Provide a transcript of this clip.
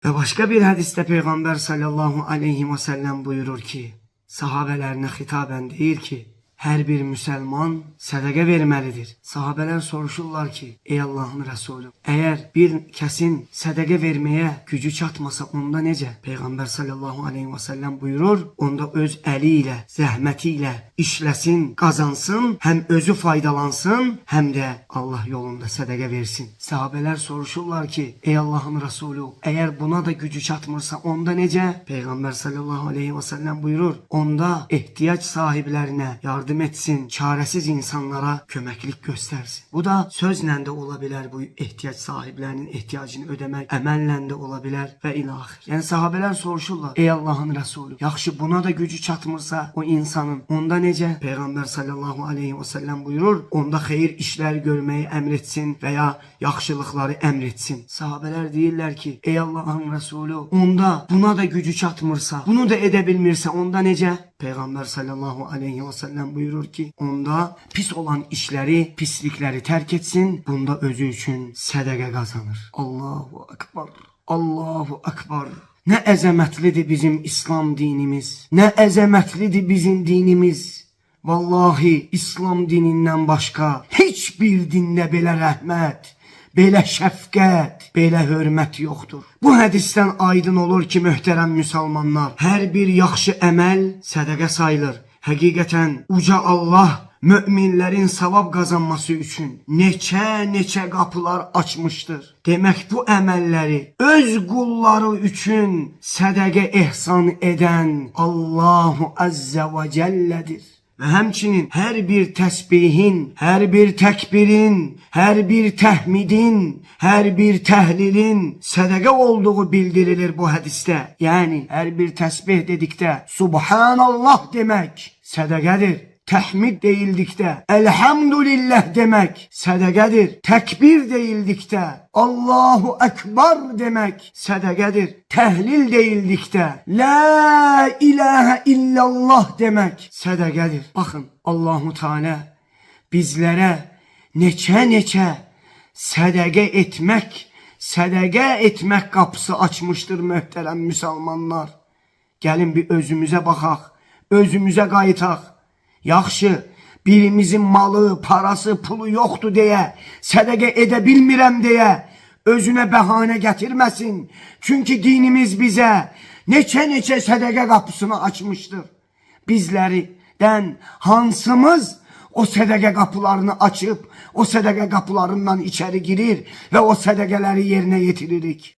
Ve başka bir hadiste Peygamber sallallahu aleyhi ve sellem buyurur ki, sahabelerine hitaben deyir ki, her bir Müslüman sədaqə verməlidir. Sahabeler soruşurlar ki, ey Allah'ın Resulü, eğer bir kesin sədaqə vermeye gücü çatmasa onda necə? Peygamber sallallahu aleyhi ve sellem buyurur, onda öz eliyle, zəhmətiyle işlesin, kazansın, hem özü faydalansın, hem de Allah yolunda sədaqə versin. Sahabeler soruşurlar ki, ey Allah'ın Resulü, eğer buna da gücü çatmırsa onda necə? Peygamber sallallahu aleyhi ve sellem buyurur, onda ihtiyaç sahiplerine yardım etsin, çaresiz insanlara köməklik göstersin. Bu da sözlə də ola bilər, bu ihtiyaç sahiplerinin ihtiyacını ödemek, əməllə də ola bilər və ilahir. Yəni sahabeler soruşurlar, ey Allah'ın Resulü, yaxşı buna da gücü çatmırsa o insanın, onda necə? Peygamber sallallahu aleyhi ve sellem buyurur, onda xeyir işler görmeyi emretsin veya yaxşılıkları emretsin. Sahabeler deyirlər ki, ey Allah'ın Resulü, onda buna da gücü çatmırsa, bunu da edebilmirse onda necə? Peygamber sallallahu aleyhi ve sellem buyurur ki, onda pis olan işleri, pislikleri terk etsin, bunda özü için sədaqə kazanır. Allahu Ekber, Allahu Ekber. Ne əzəmətlidir bizim İslam dinimiz, ne əzəmətlidir bizim dinimiz. Vallahi İslam dinindən başqa hiçbir dində belə rəhmət, belə şəfqət, belə hörmət yoxdur. Bu hədisdən aydın olur ki, möhtərəm müsəlmanlar, hər bir yaxşı əməl sədaqə sayılır. Həqiqətən uca Allah müminlərin savab qazanması üçün neçə qapılar açmışdır. Demək bu əməlləri öz qulları üçün sədaqə ehsan edən Allahu Azze ve Celle'dir. Ve həmçinin hər bir təsbihin, hər bir təkbirin, hər bir təhmidin, hər bir təhlilin sədaqə olduğu bildirilir bu hədisdə. Yəni hər bir təsbih dedikdə Subhanallah demək sədaqədir. Təhmid deyildikdə Elhamdülillah demək sədaqədir. Təkbir deyildikdə Allahu Ekber demək sədaqədir. Təhlil deyildikdə La ilahe illallah demək sədaqədir. Baxın, Allahu Teala bizlərə neçə sədaqə etmək qapısı açmışdır möhtərəm müsəlmanlar. Gəlin bir özümüzə baxaq, özümüzə qayıtaq. Yaxşı, birimizin malı, parası, pulu yoxdur deyə, sədaqə edə bilmirəm deyə özünə bəhanə gətirməsin. Çünki dinimiz bizə neçə sədaqə qapısını açmışdır. Bizlərdən hansımız o sədaqə qapılarını açıb, o sədaqə qapılarından içəri girir və o sədaqələri yerinə yetiririk.